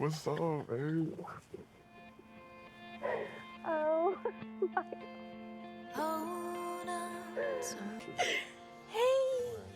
What's up, babe? Oh my. Hey,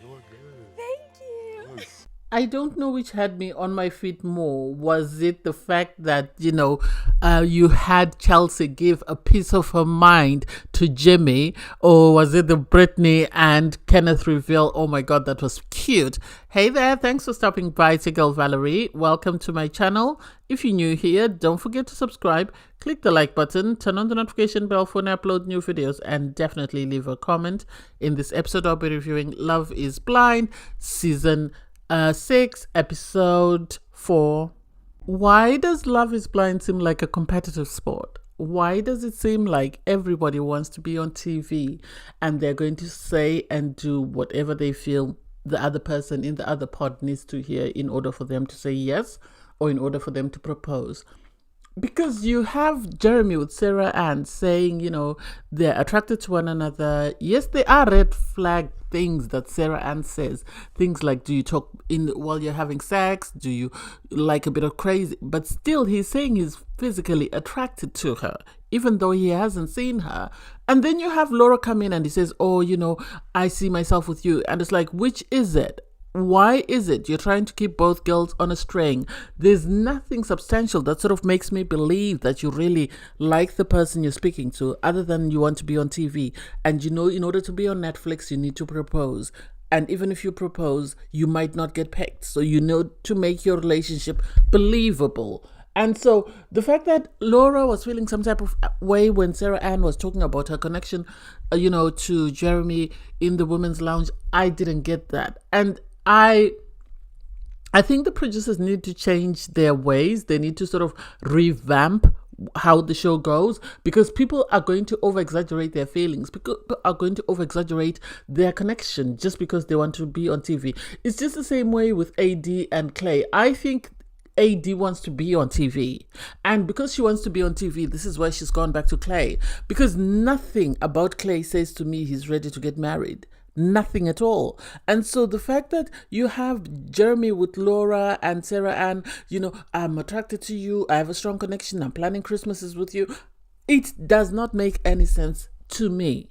You look good. thank you. Yes. I don't know which had me on my feet more. Was it the fact that, you had Chelsea give a piece of her mind to Jimmy, or was it the Britney and Kenneth reveal? Oh my God, that was cute. Hey there, thanks for stopping by, it's your girl Valerie. Welcome to my channel. If you're new here, don't forget to subscribe, click the like button, turn on the notification bell for when I upload new videos, and definitely leave a comment. In this episode, I'll be reviewing Love is Blind, season 6, episode 4. Why does Love is Blind seem like a competitive sport? Why does it seem like everybody wants to be on TV and they're going to say and do whatever they feel the other person in the other pod needs to hear in order for them to say yes or in order for them to propose? Because you have Jeremy with Sarah Ann saying, they're attracted to one another. Yes, there are red flag things that Sarah Ann says. Things like, do you talk in while you're having sex? Do you like a bit of crazy? But still, he's saying he's physically attracted to her, even though he hasn't seen her. And then you have Laura come in and he says, oh, I see myself with you. And it's like, which is it? Why is it you're trying to keep both girls on a string? There's nothing substantial that sort of makes me believe that you really like the person you're speaking to, other than you want to be on TV. And in order to be on Netflix, you need to propose. And even if you propose, you might not get picked. So you need to make your relationship believable. And so the fact that Laura was feeling some type of way when Sarah Ann was talking about her connection, to Jeremy in the women's lounge, I didn't get that. And I think the producers need to change their ways. They need to sort of revamp how the show goes, because people are going to over-exaggerate their feelings. People are going to over-exaggerate their connection just because they want to be on TV. It's just the same way with AD and Clay. I think AD wants to be on TV. And because she wants to be on TV, this is why she's gone back to Clay. Because nothing about Clay says to me he's ready to get married. Nothing at all. And so the fact that you have Jeremy with Laura and Sarah Ann, I'm attracted to you, I have a strong connection, I'm planning Christmases with you, it does not make any sense to me.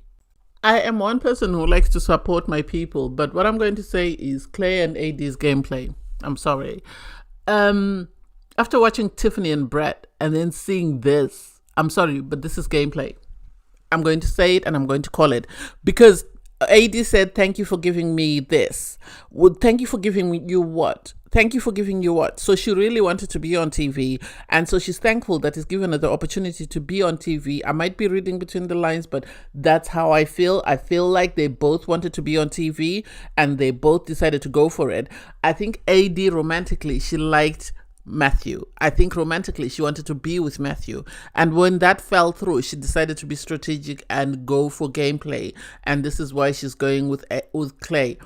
I am one person who likes to support my people, but what I'm going to say is Clay and AD's gameplay. I'm sorry. After watching Tiffany and Brett and then seeing this, I'm sorry, but this is gameplay. I'm going to say it and I'm going to call it, because AD said, thank you for giving me this. Well, thank you for giving you what? Thank you for giving you what? So she really wanted to be on TV. And so she's thankful that he's given her the opportunity to be on TV. I might be reading between the lines, but that's how I feel. I feel like they both wanted to be on TV and they both decided to go for it. I think AD romantically, she liked Matthew. I think romantically she wanted to be with Matthew, and when that fell through, she decided to be strategic and go for gameplay, and this is why she's going with Clay.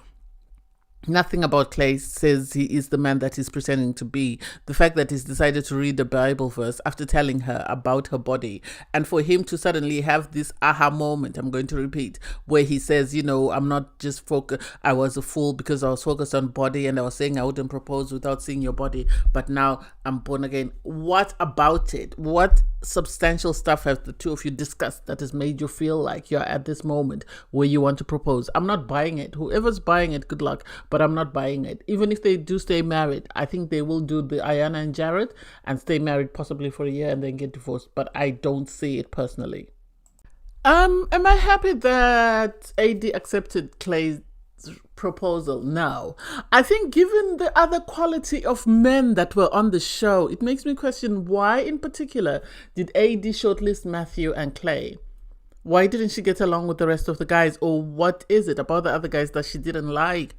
Nothing about Clay says he is the man that he's pretending to be. The fact that he's decided to read the Bible verse after telling her about her body, and for him to suddenly have this aha moment, I'm going to repeat, where he says, I'm not just focused, I was a fool because I was focused on body and I was saying I wouldn't propose without seeing your body, but now I'm born again. What about it? What substantial stuff have the two of you discussed that has made you feel like you're at this moment where you want to propose? I'm not buying it. Whoever's buying it, good luck, but I'm not buying it. Even if they do stay married, I think they will do the Ayana and Jared and stay married possibly for a year and then get divorced, but I don't see it personally. Am I happy that AD accepted Clay's proposal? No. I think given the other quality of men that were on the show, it makes me question why in particular did AD shortlist Matthew and Clay? Why didn't she get along with the rest of the guys? Or what is it about the other guys that she didn't like?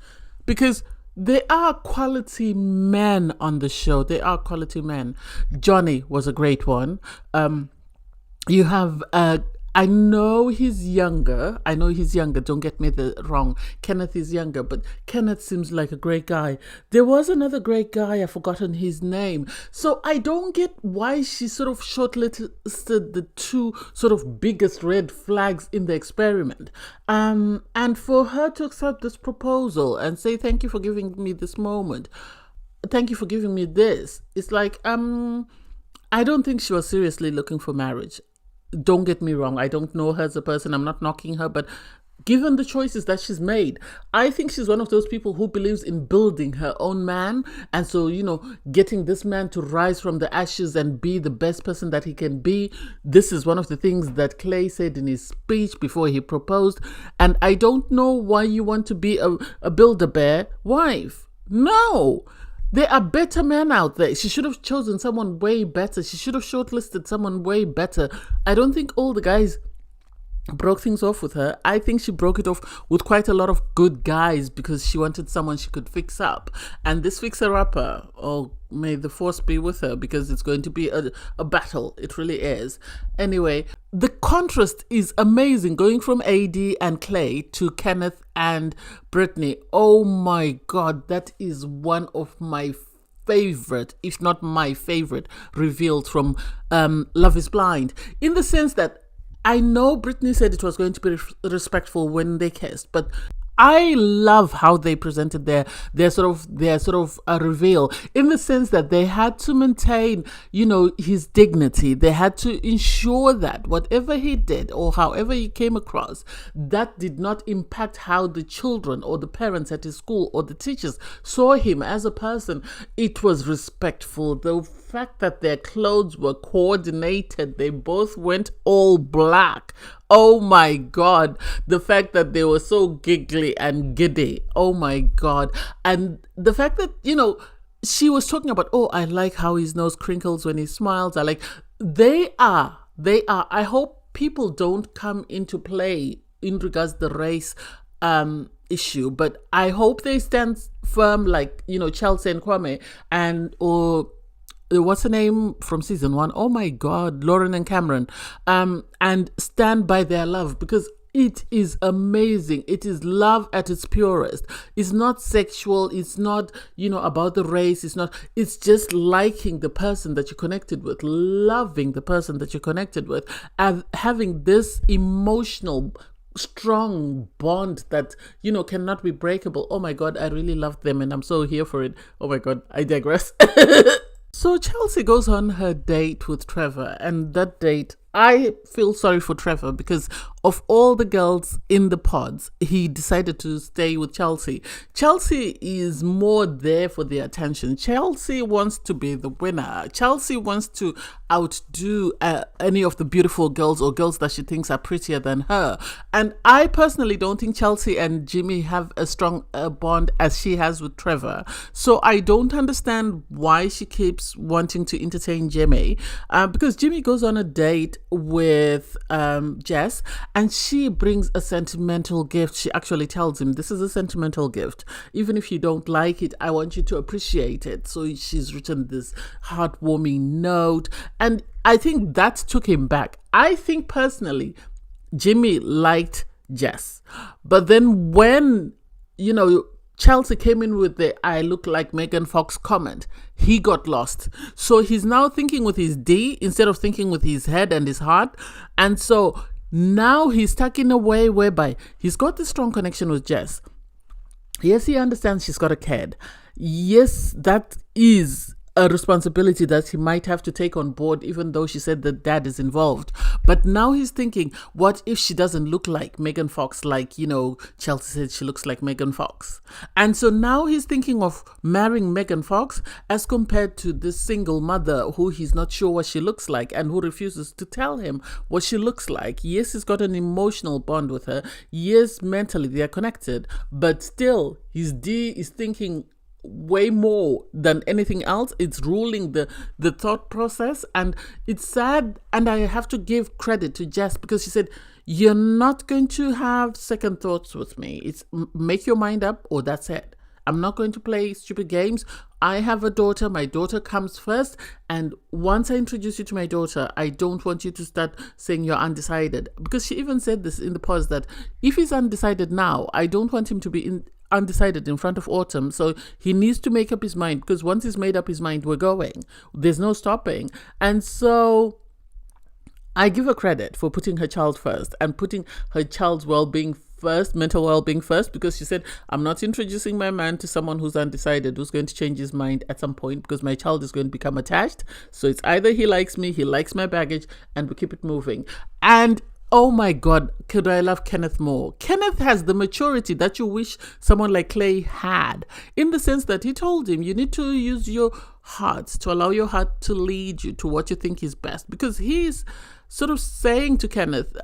Because there are quality men on the show. There are quality men. Johnny was a great one. You have I know he's younger. Don't get me wrong. Kenneth is younger, but Kenneth seems like a great guy. There was another great guy. I've forgotten his name. So I don't get why she sort of shortlisted the two sort of biggest red flags in the experiment. And for her to accept this proposal and say, thank you for giving me this moment. thank you for giving me this. It's like, I don't think she was seriously looking for marriage. Don't get me wrong. I don't know her as a person. I'm not knocking her, but given the choices that she's made, I think she's one of those people who believes in building her own man. And so, getting this man to rise from the ashes and be the best person that he can be. This is one of the things that Clay said in his speech before he proposed. And I don't know why you want to be a Build-A-Bear wife. No. There are better men out there. She should have chosen someone way better. She should have shortlisted someone way better. I don't think all the guys broke things off with her. I think she broke it off with quite a lot of good guys because she wanted someone she could fix up. And this fixer-upper, oh, may the force be with her, because it's going to be a battle. It really is. Anyway, the contrast is amazing, going from AD and Clay to Kenneth and Brittany. Oh my God, that is one of my favorite, if not my favorite, revealed from Love is Blind. In the sense that I know Brittany said it was going to be respectful when they kissed, but I love how they presented their sort of a reveal, in the sense that they had to maintain, his dignity. They had to ensure that whatever he did or however he came across, that did not impact how the children or the parents at his school or the teachers saw him as a person. It was respectful. The fact that their clothes were coordinated, they both went all black. Oh my God. The fact that they were so giggly and giddy. Oh my God. And the fact that, she was talking about, oh, I like how his nose crinkles when he smiles. They are. I hope people don't come into play in regards to the race issue, but I hope they stand firm like, Chelsea and Kwame or what's her name from season 1? Oh my God, Lauren and Cameron, and stand by their love, because it is amazing. It is love at its purest. It's not sexual. It's not, about the race. It's just liking the person that you connected with, loving the person that you connected with, and having this emotional strong bond that cannot be breakable. Oh my God, I really love them and I'm so here for it. Oh my God, I digress. So Chelsea goes on her date with Trevor, and that date, I feel sorry for Trevor, because of all the girls in the pods, he decided to stay with Chelsea. Chelsea is more there for the attention. Chelsea wants to be the winner. Chelsea wants to outdo any of the beautiful girls or girls that she thinks are prettier than her. And I personally don't think Chelsea and Jimmy have a strong bond as she has with Trevor. So I don't understand why she keeps wanting to entertain Jimmy, because Jimmy goes on a date with Jess, and she brings a sentimental gift. She actually tells him, this is a sentimental gift. Even if you don't like it, I want you to appreciate it. So she's written this heartwarming note, and I think that took him back. I think personally, Jimmy liked Jess, but then when, Chelsea came in with the "I look like Megan Fox" comment, he got lost. So he's now thinking with his D instead of thinking with his head and his heart. And so now he's stuck in a way whereby he's got this strong connection with Jess. Yes, he understands she's got a kid. Yes, that is a responsibility that he might have to take on board, even though she said that dad is involved. But now he's thinking, what if she doesn't look like Megan Fox, like, Chelsea said she looks like Megan Fox. And so now he's thinking of marrying Megan Fox as compared to this single mother who he's not sure what she looks like and who refuses to tell him what she looks like. Yes, he's got an emotional bond with her. Yes, mentally they are connected, but still his D is thinking way more than anything else. It's ruling the thought process, and it's sad. And I have to give credit to Jess, because she said, you're not going to have second thoughts with me. It's make your mind up or that's it. I'm not going to play stupid games. I have a daughter. My daughter comes first. And once I introduce you to my daughter, I don't want you to start saying you're undecided. Because she even said this in the pause, that if he's undecided now, I don't want him to be undecided in front of Autumn. So he needs to make up his mind, because once he's made up his mind, we're going. There's no stopping. And so I give her credit for putting her child first and putting her child's well-being first, mental well-being first, because she said, I'm not introducing my man to someone who's undecided, who's going to change his mind at some point, because my child is going to become attached. So it's either he likes me, he likes my baggage, and we keep it moving. And oh my God, could I love Kenneth more? Kenneth has the maturity that you wish someone like Clay had, in the sense that he told him, you need to use your heart, to allow your heart to lead you to what you think is best, because he's sort of saying to Kenneth,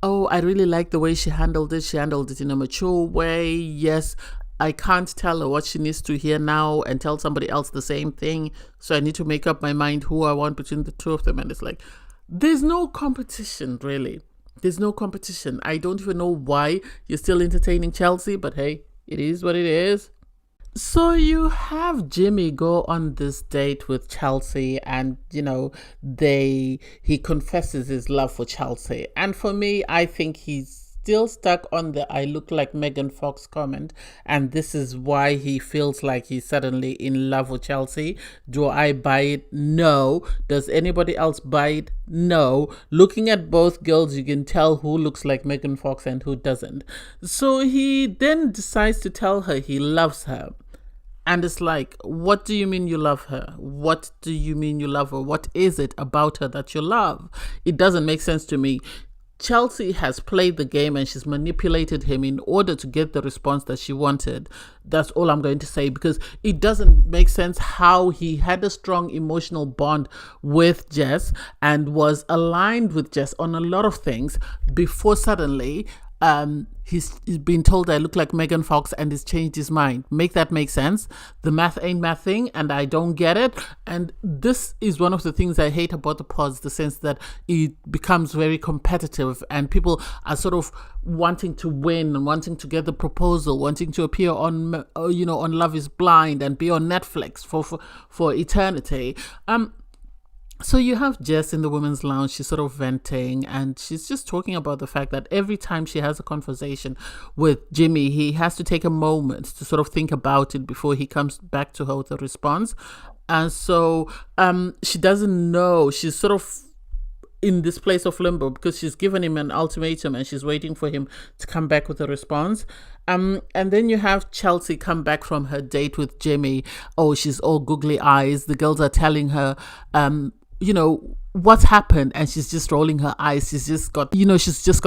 oh, I really like the way she handled it. She handled it in a mature way. Yes, I can't tell her what she needs to hear now and tell somebody else the same thing. So I need to make up my mind who I want between the two of them. And it's like, there's no competition, really. There's no competition. I don't even know why you're still entertaining Chelsea, but hey, it is what it is. So you have Jimmy go on this date with Chelsea, and he confesses his love for Chelsea. And for me, I think he's still stuck on the I look like Megan Fox comment, and this is why he feels like he's suddenly in love with Chelsea. Do I buy it? No. Does anybody else buy it? No. Looking at both girls, you can tell who looks like Megan Fox and who doesn't. So he then decides to tell her he loves her. And it's like, what do you mean you love her? What do you mean you love her? What is it about her that you love? It doesn't make sense to me. Chelsea has played the game and she's manipulated him in order to get the response that she wanted. That's all I'm going to say, because it doesn't make sense how he had a strong emotional bond with Jess and was aligned with Jess on a lot of things before suddenly he's been told I look like Megan Fox and he's changed his mind. Make that make sense? The math ain't mathing, and I don't get it. And this is one of the things I hate about the pods, the sense that it becomes very competitive and people are sort of wanting to win and wanting to get the proposal, wanting to appear on on Love is Blind and be on Netflix for eternity. So you have Jess in the women's lounge. She's sort of venting, and she's just talking about the fact that every time she has a conversation with Jimmy, he has to take a moment to sort of think about it before he comes back to her with a response. And so she doesn't know. She's sort of in this place of limbo because she's given him an ultimatum and she's waiting for him to come back with a response. And then you have Chelsea come back from her date with Jimmy. Oh, she's all googly eyes. The girls are telling her, what's happened, and she's just rolling her eyes. She's just got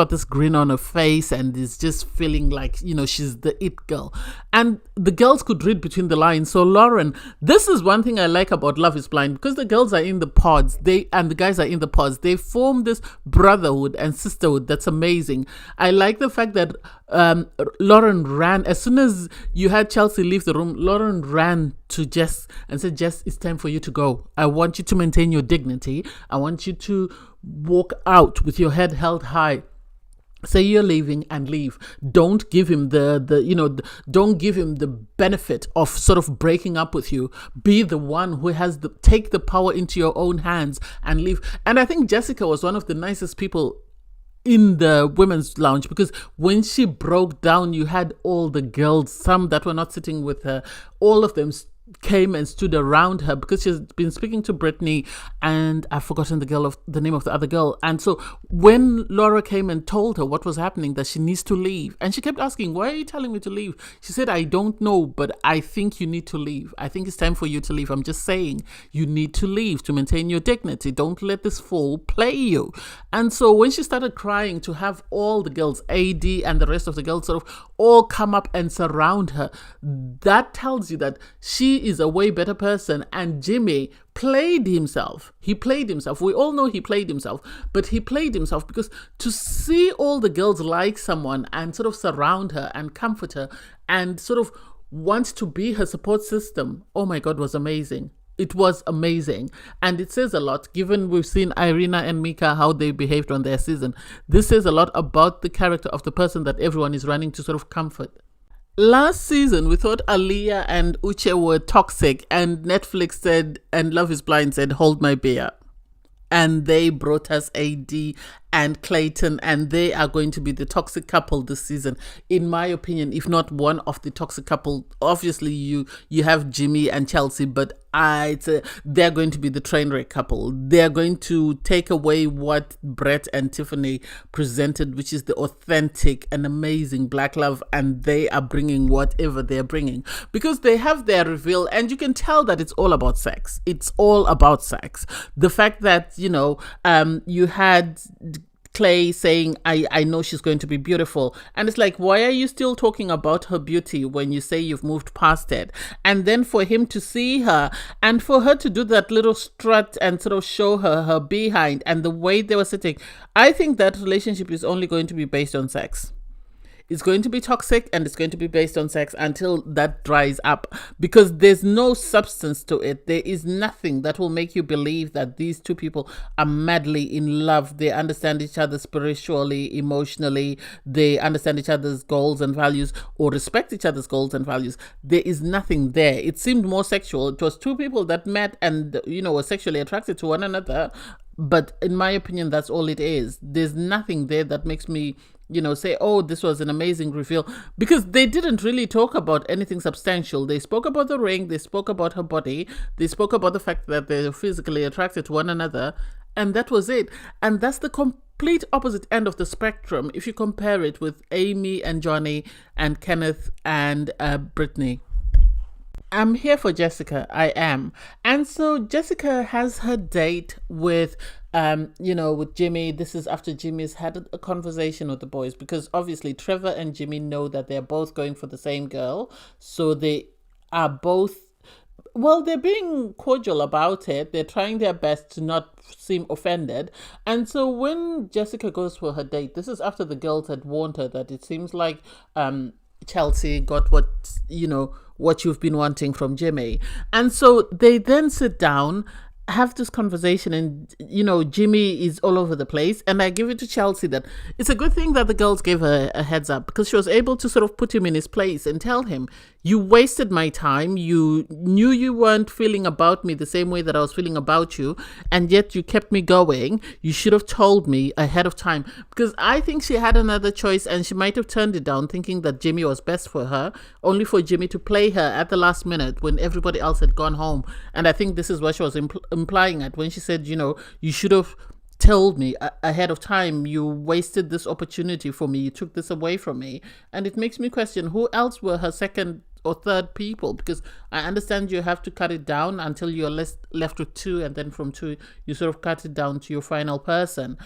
this grin on her face and is just feeling like she's the it girl. And the girls could read between the lines. So Lauren, this is one thing I like about Love is Blind, because the girls are in the pods, and the guys are in the pods. They form this brotherhood and sisterhood that's amazing. I like the fact that Lauren ran, as soon as you had Chelsea leave the room, Lauren ran to Jess and said, Jess, it's time for you to go. I want you to maintain your dignity. I want you to walk out with your head held high. Say you're leaving and leave. Don't give him don't give him the benefit of sort of breaking up with you. Be the one who take the power into your own hands and leave. And I think Jessica was one of the nicest people in the women's lounge, because when she broke down, you had all the girls, some that were not sitting with her, all of them came and stood around her, because she's been speaking to Brittany, and I've forgotten the name of the other girl. And so when Laura came and told her what was happening, that she needs to leave, and she kept asking, why are you telling me to leave? She said, I don't know, but I think you need to leave. I think it's time for you to leave. I'm just saying, you need to leave to maintain your dignity. Don't let this fool play you. And so when she started crying, to have all the girls, AD and the rest of the girls, sort of all come up and surround her, that tells you that she is a way better person. And Jimmy played himself. He played himself. We all know he played himself, but he played himself because to see all the girls like someone and sort of surround her and comfort her and sort of want to be her support system, oh my God, was amazing. It was amazing. And it says a lot, given we've seen Irina and Mika, how they behaved on their season. This says a lot about the character of the person that everyone is running to sort of comfort. Last season, we thought Aaliyah and Uche were toxic, and Netflix said, and Love is Blind said, hold my beer. And they brought us AD and Clayton, and they are going to be the toxic couple this season, in my opinion. If not one of the toxic couple, obviously you have Jimmy and Chelsea, but they're going to be the train wreck couple. They're going to take away what Brett and Tiffany presented, which is the authentic and amazing black love, and they are bringing whatever they're bringing, because they have their reveal, and you can tell that it's all about sex. It's all about sex. The fact that, you had Clay saying, I know she's going to be beautiful. And it's like, why are you still talking about her beauty when you say you've moved past it? And then for him to see her and for her to do that little strut and sort of show her behind and the way they were sitting, I think that relationship is only going to be based on sex. It's going to be toxic and it's going to be based on sex until that dries up, because there's no substance to it. There is nothing that will make you believe that these two people are madly in love. They understand each other spiritually, emotionally. They understand each other's goals and values, or respect each other's goals and values. There is nothing there. It seemed more sexual. It was two people that met and, were sexually attracted to one another. But in my opinion, that's all it is. There's nothing there that makes me say, oh, this was an amazing reveal, because they didn't really talk about anything substantial. They spoke about the ring, they spoke about her body, they spoke about the fact that they're physically attracted to one another, and that was it. And that's the complete opposite end of the spectrum if you compare it with Amy and Johnny and Kenneth and Brittany. I'm here for Jessica. I am. And so Jessica has her date with with Jimmy. This is after Jimmy's had a conversation with the boys, because obviously Trevor and Jimmy know that they're both going for the same girl. So they are both, they're being cordial about it. They're trying their best to not seem offended. And so when Jessica goes for her date, this is after the girls had warned her that it seems like Chelsea got what you've been wanting from Jimmy. And so they then sit down, have this conversation, and Jimmy is all over the place. And I give it to Chelsea that it's a good thing that the girls gave her a heads up, because she was able to sort of put him in his place and tell him, you wasted my time. You knew you weren't feeling about me the same way that I was feeling about you, and yet you kept me going. You should have told me ahead of time, because I think she had another choice and she might have turned it down, thinking that Jimmy was best for her, only for Jimmy to play her at the last minute when everybody else had gone home. And I think this is what she was implying at when she said, you should have told me ahead of time. You wasted this opportunity for me. You took this away from me. And it makes me question, who else were her second or third people? Because I understand you have to cut it down until you're left with two, and then from two you sort of cut it down to your final person.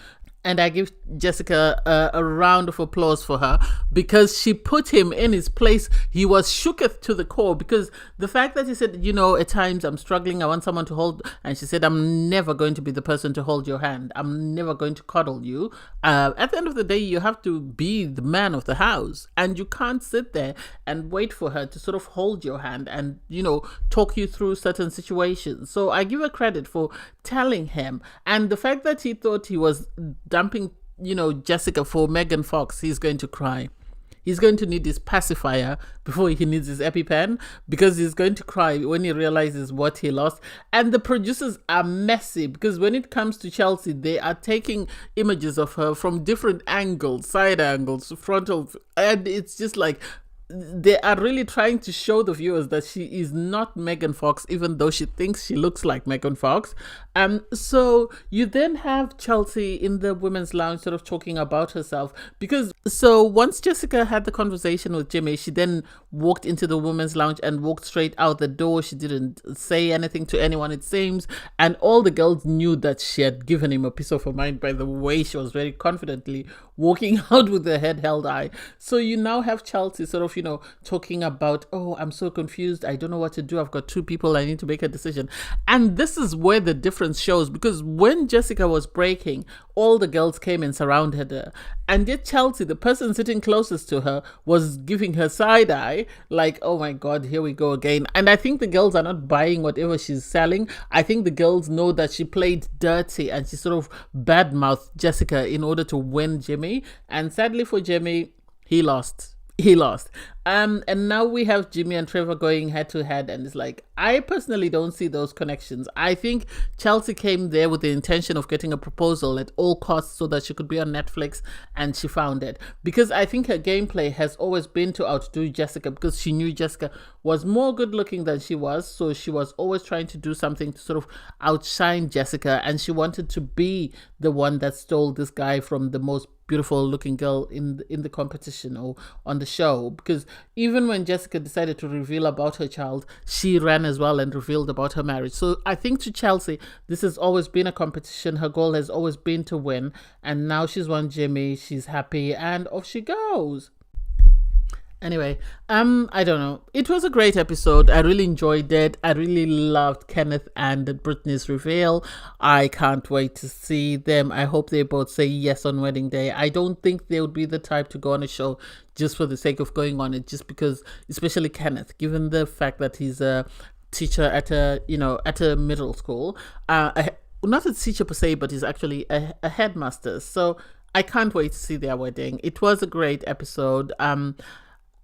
And I give Jessica a round of applause for her, because she put him in his place. He was shooketh to the core, because the fact that he said, at times I'm struggling, I want someone to hold. And she said, I'm never going to be the person to hold your hand. I'm never going to cuddle you. At the end of the day, you have to be the man of the house. And you can't sit there and wait for her to sort of hold your hand and, talk you through certain situations. So I give her credit for telling him. And the fact that he thought he was dumping, Jessica for Megan Fox, he's going to cry. He's going to need his pacifier before he needs his EpiPen, because he's going to cry when he realizes what he lost. And the producers are messy, because when it comes to Chelsea, they are taking images of her from different angles, side angles, frontal, and it's just like, they are really trying to show the viewers that she is not Megan Fox, even though she thinks she looks like Megan Fox. So you then have Chelsea in the women's lounge sort of talking about herself, because so once Jessica had the conversation with Jimmy, she then walked into the women's lounge and walked straight out the door. She didn't say anything to anyone, it seems, and all the girls knew that she had given him a piece of her mind by the way she was very confidently walking out with her head held high. So you now have Chelsea sort of talking about, oh, I'm so confused, I don't know what to do, I've got two people, I need to make a decision. And this is where the difference shows, because when Jessica was breaking, all the girls came and surrounded her, and yet Chelsea, the person sitting closest to her, was giving her side eye, like, oh my god, here we go again. And I think the girls are not buying whatever she's selling. I think the girls know that she played dirty and she sort of badmouthed Jessica in order to win Jimmy. And sadly for Jimmy, he lost. he lost. And now we have Jimmy and Trevor going head to head, and it's like, I personally don't see those connections. I think Chelsea came there with the intention of getting a proposal at all costs so that she could be on Netflix, and she found it. Because I think her gameplay has always been to outdo Jessica, because she knew Jessica was more good looking than she was, so she was always trying to do something to sort of outshine Jessica, and she wanted to be the one that stole this guy from the most beautiful looking girl in the competition or on the show. Because even when Jessica decided to reveal about her child, she ran as well and revealed about her marriage. So I think to Chelsea, this has always been a competition. Her goal has always been to win, and now she's won Jimmy, she's happy, and off she goes. Anyway, I don't know. It was a great episode. I really enjoyed it. I really loved Kenneth and Brittany's reveal. I can't wait to see them. I hope they both say yes on wedding day. I don't think they would be the type to go on a show just for the sake of going on it, just because, especially Kenneth, given the fact that he's a teacher at a middle school, not a teacher per se, but he's actually a headmaster. So I can't wait to see their wedding. It was a great episode.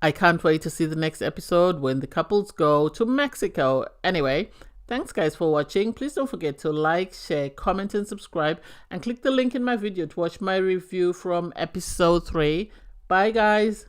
I can't wait to see the next episode when the couples go to Mexico. Anyway, thanks guys for watching. Please don't forget to like, share, comment, and subscribe. And click the link in my video to watch my review from episode 3. Bye guys.